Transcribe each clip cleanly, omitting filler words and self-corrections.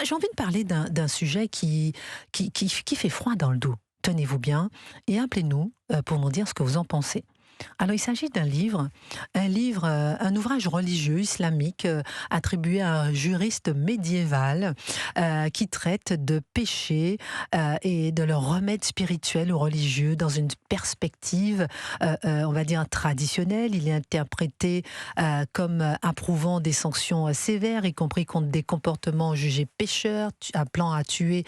j'ai envie de parler d'un sujet qui fait froid dans le dos. Tenez-vous bien et appelez-nous pour nous dire ce que vous en pensez. Alors, il s'agit d'un livre, un ouvrage religieux islamique attribué à un juriste médiéval qui traite de péché et de leurs remèdes spirituels ou religieux dans une perspective, on va dire, traditionnelle. Il est interprété comme approuvant des sanctions sévères, y compris contre des comportements jugés pécheurs, appelant à tuer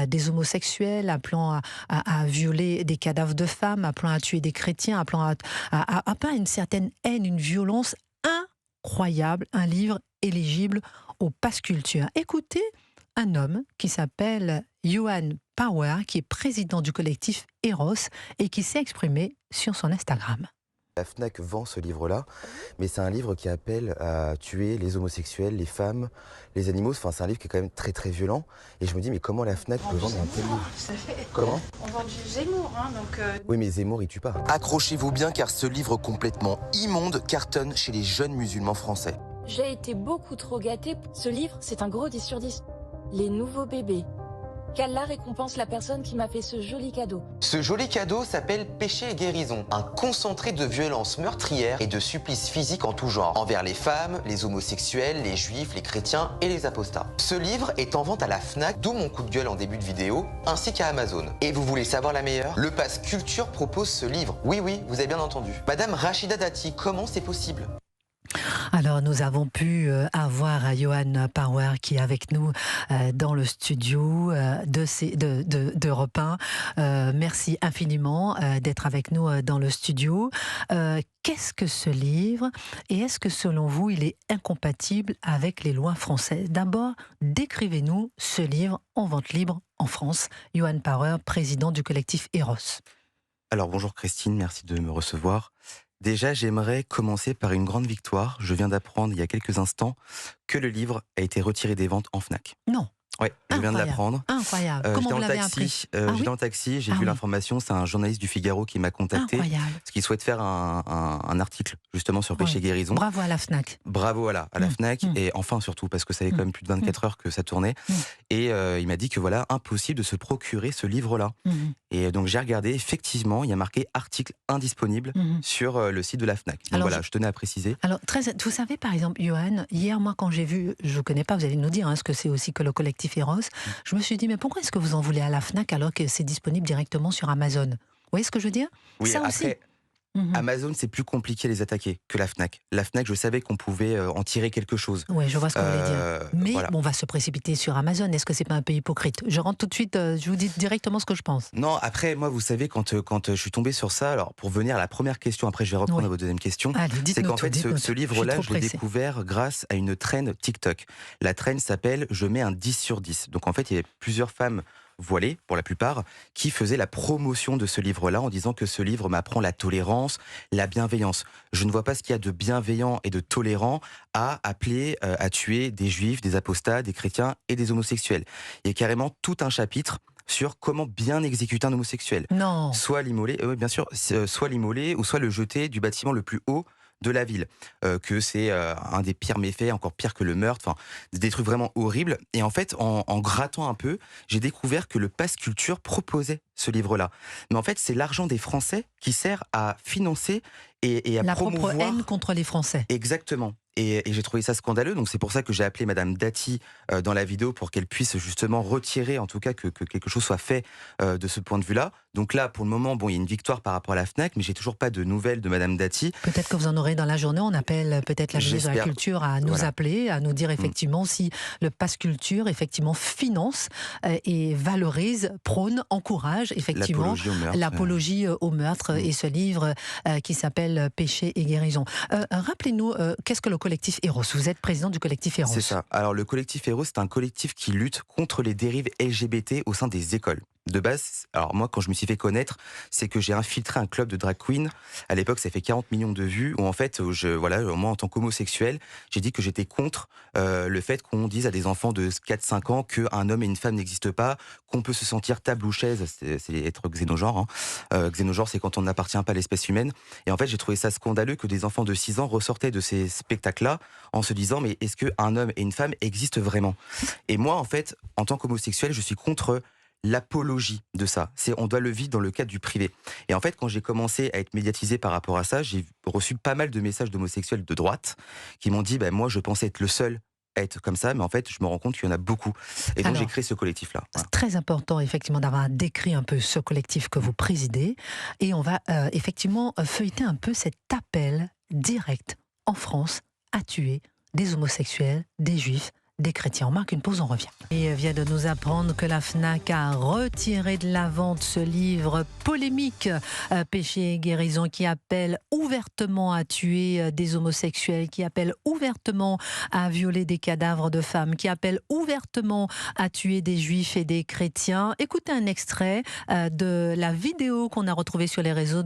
des homosexuels, appelant à violer des cadavres de femmes, appelant à tuer des chrétiens, appelant à pas une certaine haine, une violence incroyable, un livre éligible au pass culture. Écoutez un homme qui s'appelle Johan Power, qui est président du collectif Eros et qui s'est exprimé sur son Instagram. La Fnac vend ce livre-là, mais c'est un livre qui appelle à tuer les homosexuels, les femmes, les animaux. Enfin, c'est un livre qui est quand même très très violent. Et je me dis, mais comment la Fnac peut vendre un tel livre? Comment? On vend du Zemmour, hein, donc... Oui, mais Zemmour, il tue pas. Accrochez-vous bien, car ce livre complètement immonde cartonne chez les jeunes musulmans français. J'ai été beaucoup trop gâtée. Ce livre, c'est un gros 10 sur 10. Les nouveaux bébés. Qu'Allah récompense la personne qui m'a fait ce joli cadeau. Ce joli cadeau s'appelle Péché et guérison, un concentré de violences meurtrières et de supplices physiques en tout genre, envers les femmes, les homosexuels, les juifs, les chrétiens et les apostats. Ce livre est en vente à la Fnac, d'où mon coup de gueule en début de vidéo, ainsi qu'à Amazon. Et vous voulez savoir la meilleure? Le Pass Culture propose ce livre. Oui, vous avez bien entendu. Madame Rachida Dati, comment c'est possible? Alors, nous avons pu avoir Johan Power qui est avec nous dans le studio d'Europe 1. Merci infiniment d'être avec nous dans le studio. Qu'est-ce que ce livre et est-ce que selon vous, il est incompatible avec les lois françaises? D'abord, décrivez-nous ce livre en vente libre en France. Johan Power, président du collectif Eros. Alors bonjour Christine, merci de me recevoir. Déjà, j'aimerais commencer par une grande victoire. Je viens d'apprendre il y a quelques instants que le livre a été retiré des ventes en Fnac. Non. Oui, je viens de l'apprendre. Incroyable. Comment vous l'avez appris? J'étais en taxi, j'ai vu l'information. C'est un journaliste du Figaro qui m'a contacté. Incroyable. Parce qu'il souhaite faire un article justement sur péché guérison. Bravo à la Fnac. Bravo à la Fnac. Et enfin surtout, parce que ça fait quand même plus de 24 heures que ça tournait. Et il m'a dit que voilà, impossible de se procurer ce livre-là. Et donc j'ai regardé, effectivement, il y a marqué article indisponible sur le site de la Fnac. Donc alors, voilà, je tenais à préciser. Alors, vous savez, par exemple, Johan, hier, moi, quand j'ai vu, je ne connais pas, vous allez nous dire ce que c'est aussi que le collectif Eros, je me suis dit, mais pourquoi est-ce que vous en voulez à la Fnac alors que c'est disponible directement sur Amazon? Vous voyez ce que je veux dire? Oui, ça après, aussi. Amazon, c'est plus compliqué à les attaquer que la Fnac. La Fnac, je savais qu'on pouvait en tirer quelque chose. Oui, je vois ce que vous voulez dire. Mais voilà. on va se précipiter sur Amazon. Est-ce que c'est pas un peu hypocrite? Je rentre tout de suite, je vous dis directement ce que je pense. Non, après, moi, vous savez, quand je suis tombé sur ça, alors pour venir à la première question, après je vais reprendre à votre deuxième question, c'est qu'en fait, ce livre-là, je l'ai découvert grâce à une trend TikTok. La trend s'appelle « Je mets un 10 sur 10 ». Donc en fait, il y avait plusieurs femmes voilées, pour la plupart, qui faisaient la promotion de ce livre-là en disant que ce livre m'apprend la tolérance, la bienveillance. Je ne vois pas ce qu'il y a de bienveillant et de tolérant à appeler à tuer des juifs, des apostats, des chrétiens et des homosexuels. Il y a carrément tout un chapitre sur comment bien exécuter un homosexuel. Non. Soit l'immoler, oui bien sûr, soit l'immoler ou soit le jeter du bâtiment le plus haut de la ville, que c'est un des pires méfaits, encore pire que le meurtre, enfin des trucs vraiment horribles. Et en fait, en grattant un peu, j'ai découvert que le Pass Culture proposait ce livre-là. Mais en fait, c'est l'argent des Français qui sert à financer et à promouvoir... La propre haine contre les Français. Exactement. Et j'ai trouvé ça scandaleux, donc c'est pour ça que j'ai appelé Madame Dati dans la vidéo pour qu'elle puisse justement retirer, en tout cas que quelque chose soit fait de ce point de vue-là. Donc là, pour le moment, bon, il y a une victoire par rapport à la Fnac, mais j'ai toujours pas de nouvelles de Madame Dati. Peut-être que vous en aurez dans la journée. On appelle peut-être la ministre de la Culture à nous appeler, à nous dire effectivement si le Pass Culture effectivement finance et valorise, prône, encourage effectivement l'apologie au meurtre et ce livre qui s'appelle Péché et guérison. Rappelez-nous, qu'est-ce que le collectif Eros? Vous êtes président du collectif Eros. C'est ça. Alors le collectif Eros, c'est un collectif qui lutte contre les dérives LGBT au sein des écoles. De base, alors moi, quand je me suis fait connaître, c'est que j'ai infiltré un club de drag queen. À l'époque, ça fait 40 millions de vues, où en fait, moi, en tant qu'homosexuel, j'ai dit que j'étais contre le fait qu'on dise à des enfants de 4-5 ans qu'un homme et une femme n'existent pas, qu'on peut se sentir table ou chaise, c'est être xénogenre. Hein. Xénogenre, c'est quand on n'appartient pas à l'espèce humaine. Et en fait, j'ai trouvé ça scandaleux que des enfants de 6 ans ressortaient de ces spectacles-là en se disant, mais est-ce qu'un homme et une femme existent vraiment? Et moi, en fait, en tant qu'homosexuel, je suis contre l'apologie de ça. On doit le vivre dans le cadre du privé. Et en fait, quand j'ai commencé à être médiatisé par rapport à ça, j'ai reçu pas mal de messages d'homosexuels de droite qui m'ont dit, moi, je pensais être le seul à être comme ça, mais en fait, je me rends compte qu'il y en a beaucoup. Et donc, j'ai créé ce collectif-là. Voilà. C'est très important, effectivement, d'avoir décrit un peu ce collectif que vous présidez. Et on va effectivement feuilleter un peu cet appel direct en France à tuer des homosexuels, des juifs, des chrétiens. On marque une pause, on revient. Et vient de nous apprendre que la FNAC a retiré de la vente ce livre polémique, Péché et guérison, qui appelle ouvertement à tuer des homosexuels, qui appelle ouvertement à violer des cadavres de femmes, qui appelle ouvertement à tuer des juifs et des chrétiens. Écoutez un extrait de la vidéo qu'on a retrouvée sur les réseaux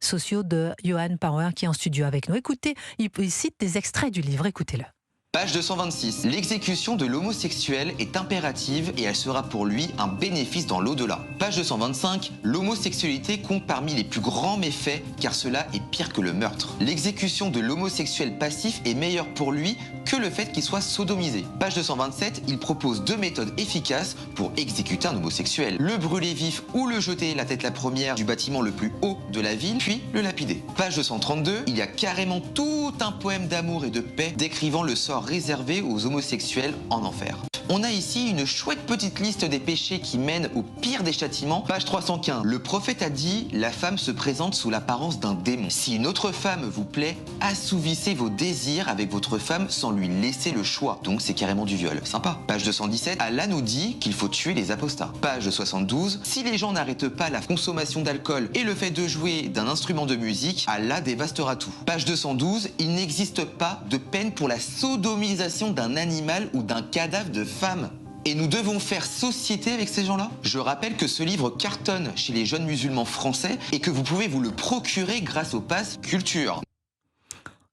sociaux de Johan Power, qui est en studio avec nous. Écoutez, il cite des extraits du livre, écoutez-le. Page 226. L'exécution de l'homosexuel est impérative et elle sera pour lui un bénéfice dans l'au-delà. Page 225. L'homosexualité compte parmi les plus grands méfaits car cela est pire que le meurtre. L'exécution de l'homosexuel passif est meilleure pour lui que le fait qu'il soit sodomisé. Page 227. Il propose 2 méthodes efficaces pour exécuter un homosexuel. Le brûler vif ou le jeter la tête la première du bâtiment le plus haut de la ville, puis le lapider. Page 232. Il y a carrément tout un poème d'amour et de paix décrivant le sort réservé aux homosexuels en enfer. On a ici une chouette petite liste des péchés qui mènent au pire des châtiments. Page 315. Le prophète a dit, la femme se présente sous l'apparence d'un démon. Si une autre femme vous plaît, assouvissez vos désirs avec votre femme sans lui laisser le choix. Donc c'est carrément du viol. Sympa. Page 217. Allah nous dit qu'il faut tuer les apostats. Page 72. Si les gens n'arrêtent pas la consommation d'alcool et le fait de jouer d'un instrument de musique, Allah dévastera tout. Page 212. Il n'existe pas de peine pour la sodomisation d'un animal ou d'un cadavre de femme. Et nous devons faire société avec ces gens-là. Je rappelle que ce livre cartonne chez les jeunes musulmans français et que vous pouvez vous le procurer grâce au pass Culture.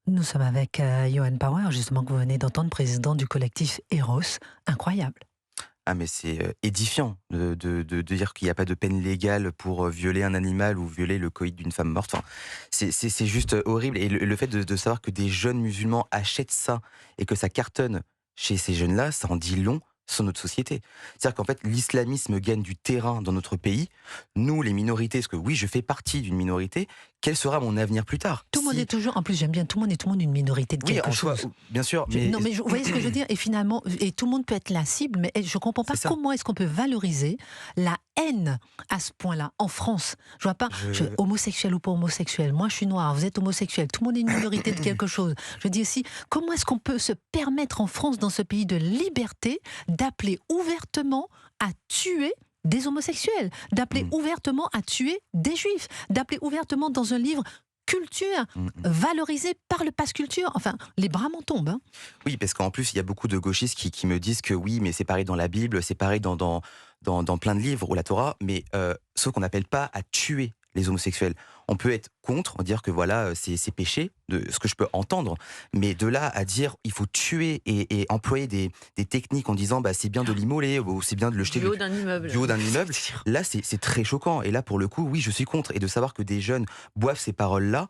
Nous sommes avec Johan Power, justement, que vous venez d'entendre, président du collectif Eros. Incroyable. Ah mais c'est édifiant de dire qu'il n'y a pas de peine légale pour violer un animal ou violer le coït d'une femme morte. Enfin, c'est juste horrible. Et le fait de savoir que des jeunes musulmans achètent ça et que ça cartonne chez ces jeunes-là, ça en dit long sur notre société. C'est-à-dire qu'en fait, l'islamisme gagne du terrain dans notre pays. Nous, les minorités, parce que oui, je fais partie d'une minorité, quel sera mon avenir plus tard? Tout le monde est toujours, en plus j'aime bien, tout le monde une minorité de quelque chose. Bien sûr. Mais... Non, mais vous voyez ce que je veux dire? Et finalement, et tout le monde peut être la cible, mais je ne comprends pas comment est-ce qu'on peut valoriser la haine à ce point-là, en France. Je vois pas, homosexuel ou pas homosexuel, moi je suis noir, vous êtes homosexuel, tout le monde est une minorité de quelque chose. Je dis aussi, comment est-ce qu'on peut se permettre en France, dans ce pays de liberté, d'appeler ouvertement à tuer des homosexuels, d'appeler ouvertement à tuer des juifs, d'appeler ouvertement dans un livre culture valorisé par le pass culture. Enfin, les bras m'en tombent. Hein. Oui, parce qu'en plus, il y a beaucoup de gauchistes qui me disent que oui, mais c'est pareil dans la Bible, c'est pareil dans plein de livres ou la Torah, mais sauf qu'on n'appelle pas à tuer les homosexuels. On peut être contre, dire que voilà, c'est péché, de ce que je peux entendre, mais de là à dire il faut tuer et employer des techniques en disant c'est bien de l'immoler ou c'est bien de le jeter du haut d'un immeuble. Du haut d'un immeuble, là c'est très choquant. Et là pour le coup, oui, je suis contre. Et de savoir que des jeunes boivent ces paroles-là,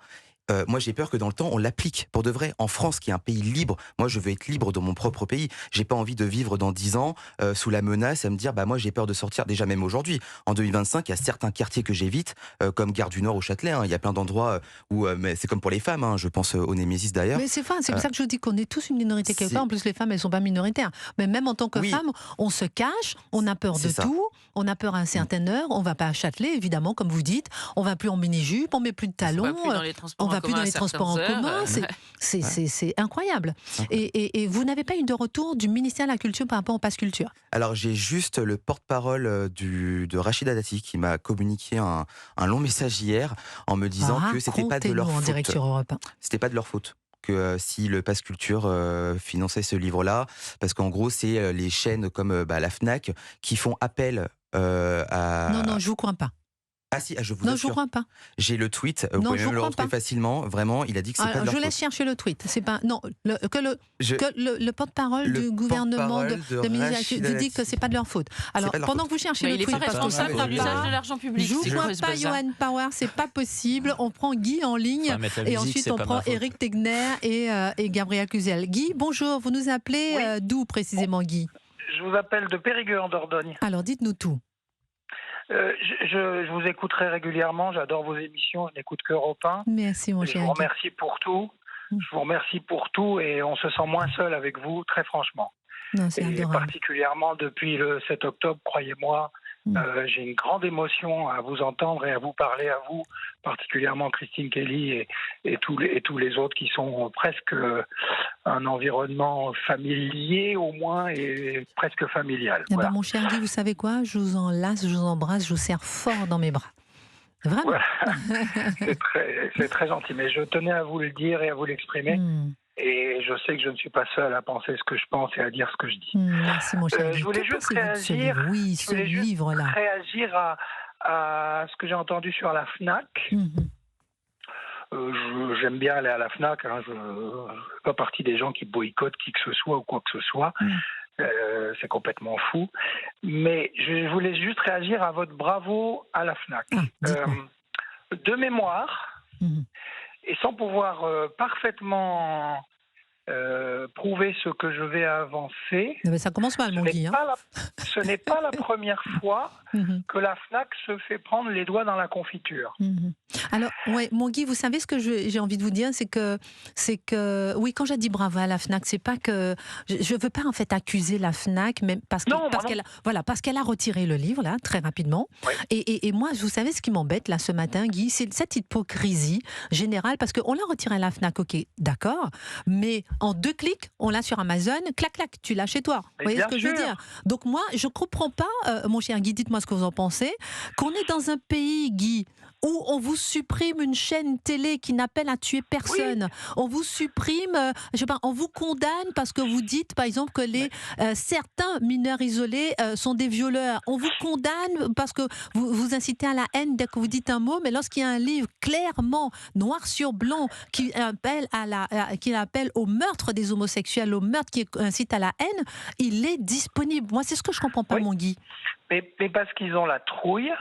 moi j'ai peur que dans le temps on l'applique pour de vrai. En France, qui est un pays libre, moi je veux être libre dans mon propre pays. J'ai pas envie de vivre dans 10 ans sous la menace à me dire moi j'ai peur de sortir. Déjà même aujourd'hui, en 2025, il y a certains quartiers que j'évite, comme Gare du Nord au Châtelet. Il y a plein d'endroits où mais c'est comme pour les femmes. Je pense au Némésis d'ailleurs. Mais c'est pour ça que je dis qu'on est tous une minorité quelque part. En plus les femmes elles sont pas minoritaires. Mais même en tant que femme, on se cache, on a peur de tout. On a peur à une certaine heure, on va pas à Châtelet, évidemment, comme vous dites, on va plus en mini-jupe, on met plus de talons, on va plus dans les transports en commun, c'est incroyable. Et vous n'avez pas eu de retour du ministère de la Culture par rapport au pass culture? Alors j'ai juste le porte-parole de Rachida Dati qui m'a communiqué un long message hier en me disant que c'était pas de leur faute. C'était pas de leur faute. Que si le pass culture finançait ce livre-là, parce qu'en gros c'est les chaînes comme la FNAC qui font appel Non, je vous crois pas. Ah si, je vous non, assure. je vous crois pas. J'ai le tweet, vous pouvez même le retrouver facilement. Vraiment, il a dit que c'est pas de leur faute. Je laisse chercher le tweet. C'est pas le porte-parole du gouvernement de ministère dit que c'est pas de leur faute. Alors pendant que vous cherchez le tweet, il est pas responsable de l'usage de l'argent public. Je vous crois pas, Johan Power, c'est pas possible. On prend Guy en ligne et ensuite on prend Éric Tegner et Gabriel Cluzel. Guy, bonjour. Vous nous appelez d'où précisément, Guy? Je vous appelle de Périgueux en Dordogne. Alors dites-nous tout. Je vous écoute très régulièrement, j'adore vos émissions, je n'écoute que Europe 1. Merci mon cher. Je vous remercie pour tout. Je vous remercie pour tout et on se sent moins seul avec vous, très franchement. Non, c'est adorable. Particulièrement depuis le 7 octobre, croyez-moi, j'ai une grande émotion à vous entendre et à vous parler, à vous, particulièrement Christine Kelly et tous les autres qui sont presque un environnement familier au moins et presque familial. Voilà. Mon cher Guy, vous savez quoi? Je vous enlace, je vous embrasse, je vous serre fort dans mes bras. Vraiment. Voilà. C'est très gentil, mais je tenais à vous le dire et à vous l'exprimer. Et je sais que je ne suis pas seul à penser ce que je pense et à dire ce que je dis. Merci mon cher. Je voulais juste réagir. Ce livre-là. Réagir à ce que j'ai entendu sur la Fnac. J'aime bien aller à la Fnac. Je ne fais pas partie des gens qui boycottent qui que ce soit ou quoi que ce soit. C'est complètement fou. Mais je voulais juste réagir à votre bravo à la Fnac. De mémoire. Et sans pouvoir parfaitement prouver ce que je vais avancer... Mais ça commence mal, mon Guy. Ce n'est pas la première fois que la Fnac se fait prendre les doigts dans la confiture. Alors, mon Guy, vous savez ce que j'ai envie de vous dire, c'est que oui, quand j'ai dit bravo à la Fnac, c'est pas que je veux pas en fait accuser la Fnac, mais parce qu'elle a retiré le livre là très rapidement. Oui. Et moi, vous savez ce qui m'embête là ce matin, Guy, c'est cette hypocrisie générale, parce qu'on l'a retiré à la Fnac, ok, d'accord, mais en 2 clics, on l'a sur Amazon, clac clac, tu l'as chez toi. Vous voyez ce que je veux dire? Donc moi, je comprends pas, mon cher Guy, dites-moi ce que vous en pensez, qu'on est dans un pays, Guy, où on vous supprime une chaîne télé qui n'appelle à tuer personne. Oui. On vous supprime, on vous condamne parce que vous dites, par exemple, que certains mineurs isolés sont des violeurs. On vous condamne parce que vous incitez à la haine dès que vous dites un mot, mais lorsqu'il y a un livre clairement, noir sur blanc, qui appelle au meurtre des homosexuels, au meurtre qui incite à la haine, il est disponible. Moi, c'est ce que je ne comprends pas, mon Guy. Mais parce qu'ils ont la trouille.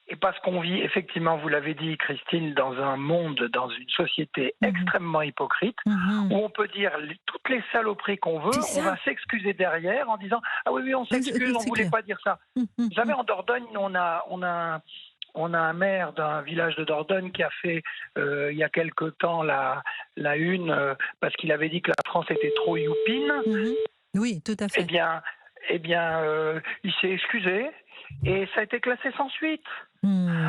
Et parce qu'on vit, effectivement, vous l'avez dit, Christine, dans un monde, dans une société extrêmement hypocrite, où on peut dire toutes les saloperies qu'on veut, on va s'excuser derrière en disant « Ah oui, on s'excuse, on ne voulait pas dire ça ». Vous savez, en Dordogne, on a un maire d'un village de Dordogne qui a fait, il y a quelque temps, la une, parce qu'il avait dit que la France était trop youpine. Oui, tout à fait. Eh bien, il s'est excusé et ça a été classé sans suite.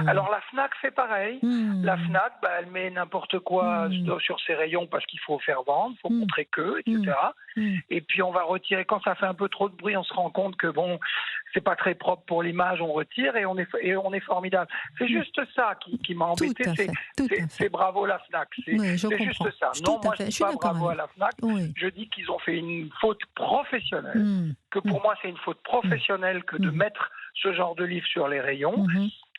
Alors la Fnac fait pareil. La Fnac, elle met n'importe quoi sur ses rayons parce qu'il faut faire vendre, il faut montrer que, etc. Et puis on va retirer, quand ça fait un peu trop de bruit, on se rend compte que bon, c'est pas très propre pour l'image, on retire et on est formidable. C'est juste ça qui m'a embêté, c'est bravo la Fnac. C'est juste ça. Non, moi je dis pas bravo à la Fnac, je dis qu'ils ont fait une faute professionnelle, que pour moi c'est une faute professionnelle que de mettre ce genre de livre sur les rayons.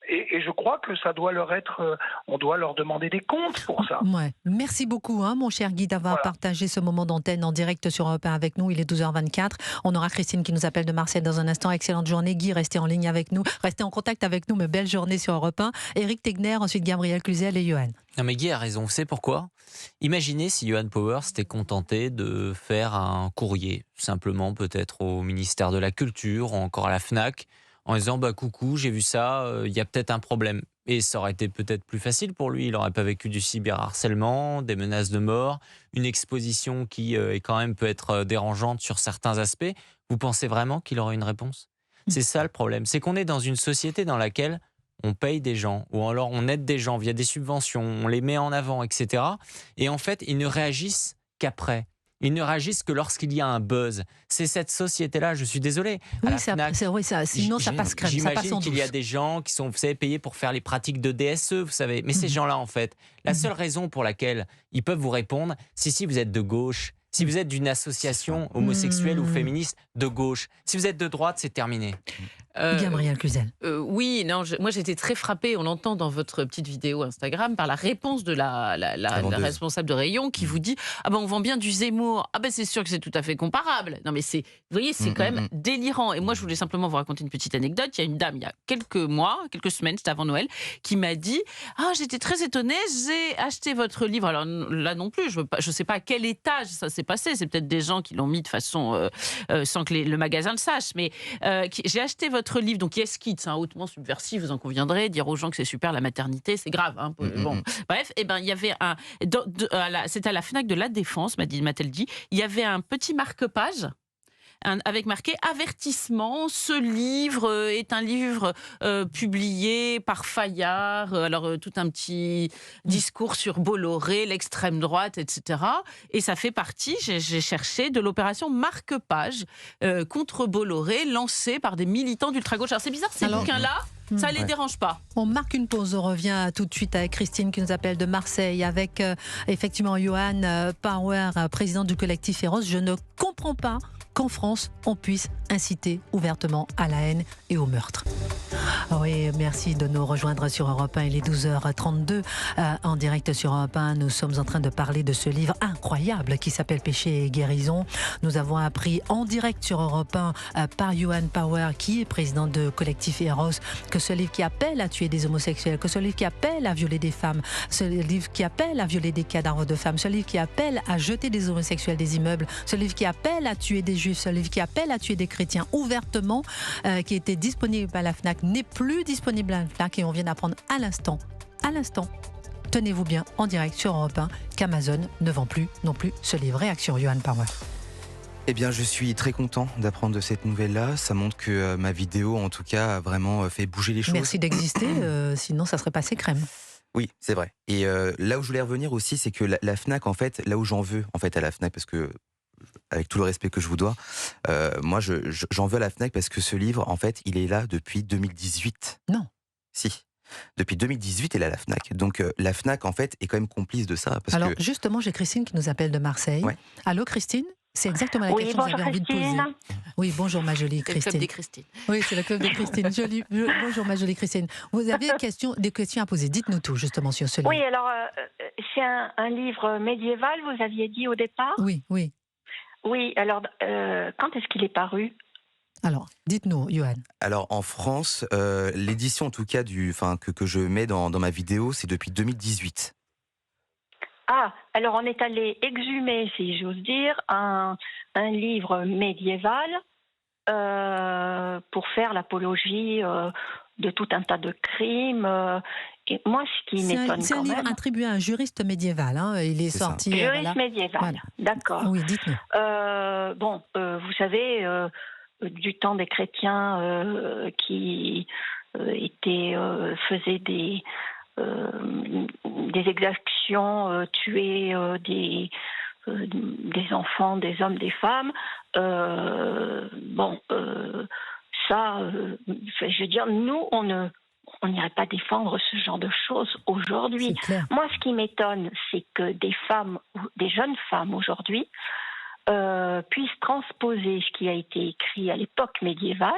Et je crois que ça doit leur être, on doit leur demander des comptes pour ça. Ouais. Merci beaucoup, mon cher Guy, d'avoir partagé ce moment d'antenne en direct sur Europe 1 avec nous. Il est 12h24. On aura Christine qui nous appelle de Marseille dans un instant. Excellente journée. Guy, restez en ligne avec nous. Restez en contact avec nous. Mais belle journée sur Europe 1. Éric Tegner, ensuite Gabriel Cluzel et Johan. Non mais Guy a raison. Vous savez pourquoi? Imaginez si Johan Power s'était contenté de faire un courrier, simplement peut-être au ministère de la Culture ou encore à la Fnac, en disant coucou, j'ai vu ça, il y a peut-être un problème. Et ça aurait été peut-être plus facile pour lui. Il n'aurait pas vécu du cyberharcèlement, des menaces de mort, une exposition qui est quand même peut être dérangeante sur certains aspects. Vous pensez vraiment qu'il aurait une réponse? C'est ça le problème. C'est qu'on est dans une société dans laquelle on paye des gens, ou alors on aide des gens via des subventions, on les met en avant, etc. Et en fait, ils ne réagissent qu'après. Ils ne réagissent que lorsqu'il y a un buzz. C'est cette société-là, je suis désolé. Oui, sinon ça passe crème. J'imagine qu'il y a des gens qui sont, vous savez, payés pour faire les pratiques de DSE, vous savez. Mais ces gens-là, en fait, la seule raison pour laquelle ils peuvent vous répondre, c'est si vous êtes de gauche, si vous êtes d'une association homosexuelle ou féministe de gauche. Si vous êtes de droite, c'est terminé. Gabrielle Cluzel. Oui, non, moi j'étais très frappée, on l'entend dans votre petite vidéo Instagram, par la réponse de la responsable de rayon qui vous dit « Ah ben on vend bien du Zemmour, ah ben c'est sûr que c'est tout à fait comparable ». Non mais vous voyez, c'est quand même délirant. Et moi je voulais simplement vous raconter une petite anecdote. Il y a une dame, il y a quelques semaines, c'était avant Noël, qui m'a dit « Ah, j'étais très étonnée, j'ai acheté votre livre ». Alors là non plus, je sais pas à quel étage ça s'est passé, c'est peut-être des gens qui l'ont mis de façon sans que le magasin le sache, mais j'ai acheté votre livre, donc Yes Kids, hautement subversif, vous en conviendrez, dire aux gens que c'est super la maternité, c'est grave. Bon. Bref, il y avait c'était à la Fnac de la Défense, m'a-t-elle dit, il y avait un petit marque-page avec marqué avertissement, ce livre est un livre publié par Fayard, tout un petit discours sur Bolloré, l'extrême droite, etc. Et ça fait partie, j'ai cherché, de l'opération marque-page contre Bolloré, lancée par des militants d'ultra-gauche. Alors c'est bizarre, ces bouquins-là, ça les dérange pas. On marque une pause, on revient tout de suite avec Christine qui nous appelle de Marseille, avec effectivement Johan Power, président du collectif Eros. Je ne comprends pas qu'en France, on puisse inciter ouvertement à la haine et au meurtre. Oui, merci de nous rejoindre sur Europe 1. Il est 12h32 en direct sur Europe 1. Nous sommes en train de parler de ce livre incroyable qui s'appelle Péché et guérison. Nous avons appris en direct sur Europe 1 par Johan Power, qui est président de collectif Eros, que ce livre qui appelle à tuer des homosexuels, que ce livre qui appelle à violer des femmes, ce livre qui appelle à violer des cadavres de femmes, ce livre qui appelle à jeter des homosexuels des immeubles, ce livre qui appelle à tuer des juifs, ce livre qui appelle à tuer des chrétiens ouvertement, qui était disponible à la Fnac, n'est plus disponible à la Fnac, et on vient d'apprendre à l'instant, tenez-vous bien, en direct sur Europe 1, qu'Amazon ne vend plus non plus ce livre. Réaction, Johan Power. Eh bien, je suis très content d'apprendre de cette nouvelle-là. Ça montre que ma vidéo, en tout cas, a vraiment fait bouger les choses. Merci d'exister, sinon ça serait passé crème. Oui, c'est vrai. Et là où je voulais revenir aussi, c'est que la Fnac, en fait, là où j'en veux, en fait, à la Fnac, parce que, avec tout le respect que je vous dois, moi, j'en veux à la Fnac parce que ce livre, en fait, il est là depuis 2018. Non. Si. Depuis 2018, elle est à la Fnac. Donc, la Fnac, en fait, est quand même complice de ça. Parce Alors, justement, j'ai Christine qui nous appelle de Marseille. Ouais. Allô, Christine ? C'est exactement la question que j'avais envie de poser. Oui, bonjour ma jolie Christine. C'est le club des Christine. Oui, c'est le club des Christine. Bonjour ma jolie Christine. Vous avez des questions à poser. Dites-nous tout justement sur ce livre. Oui, alors c'est un livre médiéval, vous aviez dit au départ ? Oui. Oui, alors quand est-ce qu'il est paru ? Alors, dites-nous, Johan. Alors, en France, l'édition en tout cas que je mets dans ma vidéo, c'est depuis 2018. Ah, alors on est allé exhumer, si j'ose dire, un livre médiéval pour faire l'apologie de tout un tas de crimes. Et moi, ce qui m'étonne quand même... C'est un livre attribué à un juriste médiéval. Il est sorti... Juriste médiéval, voilà. D'accord. Oui, dites-nous. Vous savez, du temps des chrétiens qui faisaient des exactions, tuer des enfants, des hommes, des femmes. Je veux dire, nous, on n'irait pas défendre ce genre de choses aujourd'hui. Moi, ce qui m'étonne, c'est que des femmes, des jeunes femmes aujourd'hui, puissent transposer ce qui a été écrit à l'époque médiévale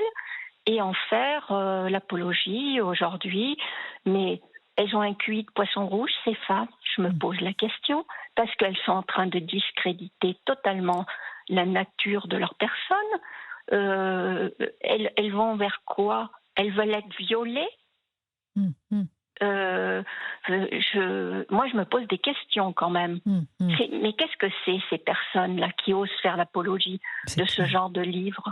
et en faire l'apologie aujourd'hui. Mais elles ont un QI de poisson rouge, ces femmes, je me pose la question, parce qu'elles sont en train de discréditer totalement la nature de leur personne. Elles vont vers quoi ? Elles veulent être violées ? Moi, je me pose des questions quand même. Mais qu'est-ce que c'est, ces personnes-là qui osent faire l'apologie de ce genre de livre ?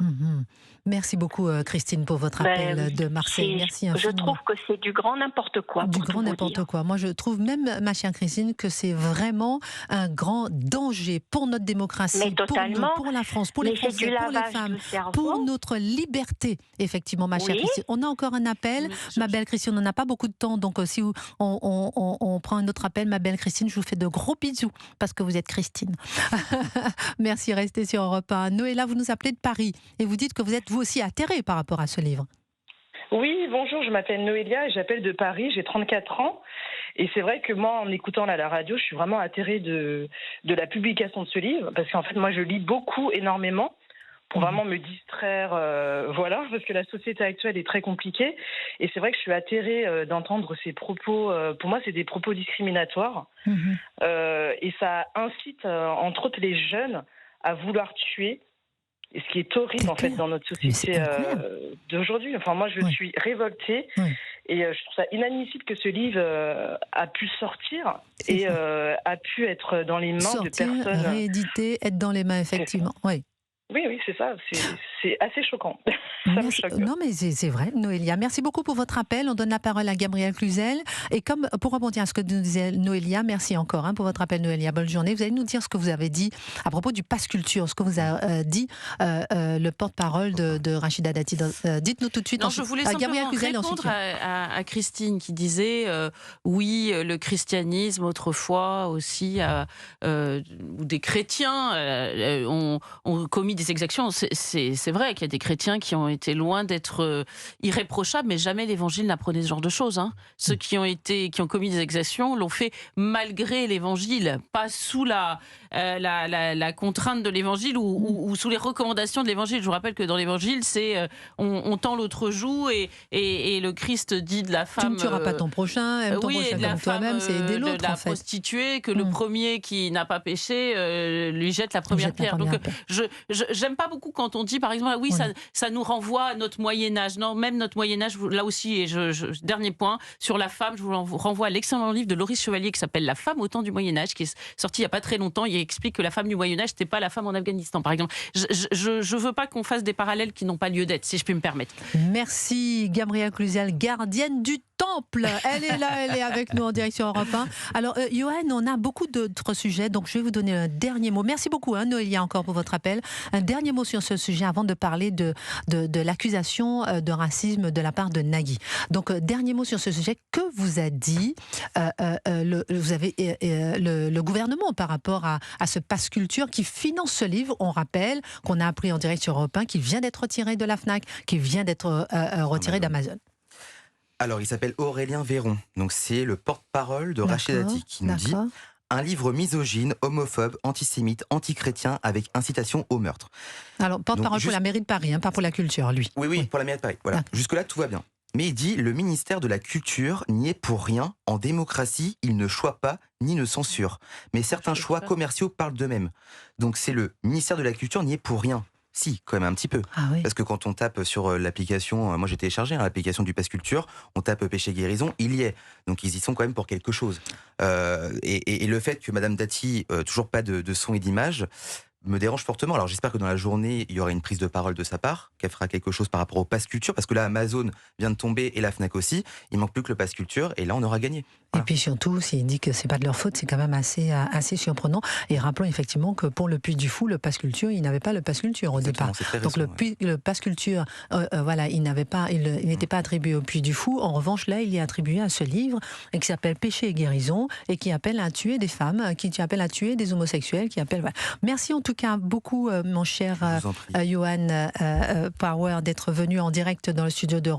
Merci beaucoup, Christine, pour votre appel de Marseille. Merci infiniment. Je trouve que c'est du grand n'importe quoi. Du grand n'importe quoi. Moi, je trouve même, ma chère Christine, que c'est vraiment un grand danger pour notre démocratie, pour la France, pour les Français, pour les femmes, pour notre liberté, effectivement, ma chère Christine. On a encore un appel. Ma belle Christine, on n'a pas beaucoup de temps, donc si on prend un autre appel, ma belle Christine, je vous fais de gros bisous, parce que vous êtes Christine. Merci, restez sur Europe 1. Noëlla, vous nous appelez de Paris, et vous dites que vous êtes vous aussi atterrée par rapport à ce livre. Oui, bonjour, je m'appelle Noélia et j'appelle de Paris, j'ai 34 ans. Et c'est vrai que moi, en écoutant la radio, je suis vraiment atterrée de la publication de ce livre, parce qu'en fait, moi, je lis beaucoup, énormément. pour vraiment me distraire, voilà, parce que la société actuelle est très compliquée. Et c'est vrai que je suis atterrée d'entendre ces propos. Pour moi, c'est des propos discriminatoires. Et ça incite, entre autres, les jeunes à vouloir tuer. Et ce qui est horrible, en fait, dans notre société d'aujourd'hui. Enfin, moi, je suis révoltée. Et je trouve ça inadmissible que ce livre a pu sortir et a pu être dans les mains de personnes. Rééditer, être dans les mains, effectivement. Oui. Oui, c'est ça. C'est assez choquant. Ça me choque. Non, mais c'est vrai, Noélia. Merci beaucoup pour votre appel. On donne la parole à Gabriel Cluzel. Et comme pour rebondir à ce que nous disait Noélia, merci encore pour votre appel, Noélia. Bonne journée. Vous allez nous dire ce que vous avez dit à propos du pass culture, ce que vous a dit le porte-parole de Rachida Dati. Dites-nous tout de suite. Non, je voulais simplement répondre à Christine qui disait oui, le christianisme autrefois aussi, ou des chrétiens ont commis des exactions. C'est vrai qu'il y a des chrétiens qui ont été loin d'être irréprochables, mais jamais l'Évangile n'apprenait ce genre de choses. Ceux qui ont commis des exactions l'ont fait malgré l'Évangile, pas sous la contrainte de l'Évangile ou sous les recommandations de l'Évangile. Je vous rappelle que dans l'Évangile, c'est on tend l'autre joue et le Christ dit de la femme... Tu ne tueras pas ton prochain, aime ton prochain comme toi-même, c'est aider l'autre, de la prostituée, que le premier qui n'a pas péché lui jette la première pierre. Donc j'aime pas beaucoup quand on dit, par exemple, oui, ça nous renvoie à notre Moyen-Âge. Non, même notre Moyen-Âge, là aussi, et dernier point, sur la femme, je vous renvoie à l'excellent livre de Loris Chevalier qui s'appelle La femme au temps du Moyen-Âge, qui est sorti il n'y a pas très longtemps. Il explique que la femme du Moyen-Âge, c'était pas la femme en Afghanistan, par exemple. Je veux pas qu'on fasse des parallèles qui n'ont pas lieu d'être, si je puis me permettre. Merci, Gabrielle Cluzel, gardienne du temple. Elle est là, elle est avec nous en direction Europe 1. Alors, Johan, on a beaucoup d'autres sujets, donc je vais vous donner un dernier mot. Merci beaucoup, Noélia, encore pour votre appel. Un dernier mot sur ce sujet avant de parler de l'accusation de racisme de la part de Nagui. Donc, dernier mot sur ce sujet. Que vous a dit le gouvernement par rapport à ce pass culture qui finance ce livre? On rappelle qu'on a appris en direct sur Europe 1 qu'il vient d'être retiré de la FNAC, qu'il vient d'être retiré d'Amazon. Alors, il s'appelle Aurélien Véron. Donc, c'est le porte-parole de Rachida Dati qui nous dit un livre misogyne, homophobe, antisémite, antichrétien avec incitation au meurtre. Alors, porte-parole pour la mairie de Paris, pas pour la culture, lui. Oui, pour la mairie de Paris. Voilà. Jusque-là, tout va bien. Mais il dit le ministère de la Culture n'y est pour rien. En démocratie, il ne choisit pas ni ne censure. Mais certains choix commerciaux parlent d'eux-mêmes. Donc, c'est le ministère de la Culture n'y est pour rien. Si, quand même un petit peu. Parce que quand on tape sur l'application, moi j'ai téléchargé l'application du Pass Culture, on tape péché guérison, il y est. Donc ils y sont quand même pour quelque chose. Et le fait que Madame Dati, toujours pas de son et d'image, me dérange fortement. Alors j'espère que dans la journée, il y aura une prise de parole de sa part, qu'elle fera quelque chose par rapport au Pass Culture, parce que là, Amazon vient de tomber et la FNAC aussi. Il manque plus que le Pass Culture, et là, on aura gagné. Voilà. Et puis surtout, s'il dit que c'est pas de leur faute, c'est quand même assez surprenant. Et rappelons effectivement que pour le Puy du Fou, le Pass Culture, il n'avait pas le Pass Culture au départ. Donc le Pass Culture, il n'était pas attribué au Puy du Fou. En revanche, là, il est attribué à ce livre qui s'appelle Péché et guérison et qui appelle à tuer des femmes, qui appelle à tuer des homosexuels, qui appelle. Voilà. Merci en tout cas beaucoup, mon cher Johan Power, d'être venu en direct dans le studio d'Europe.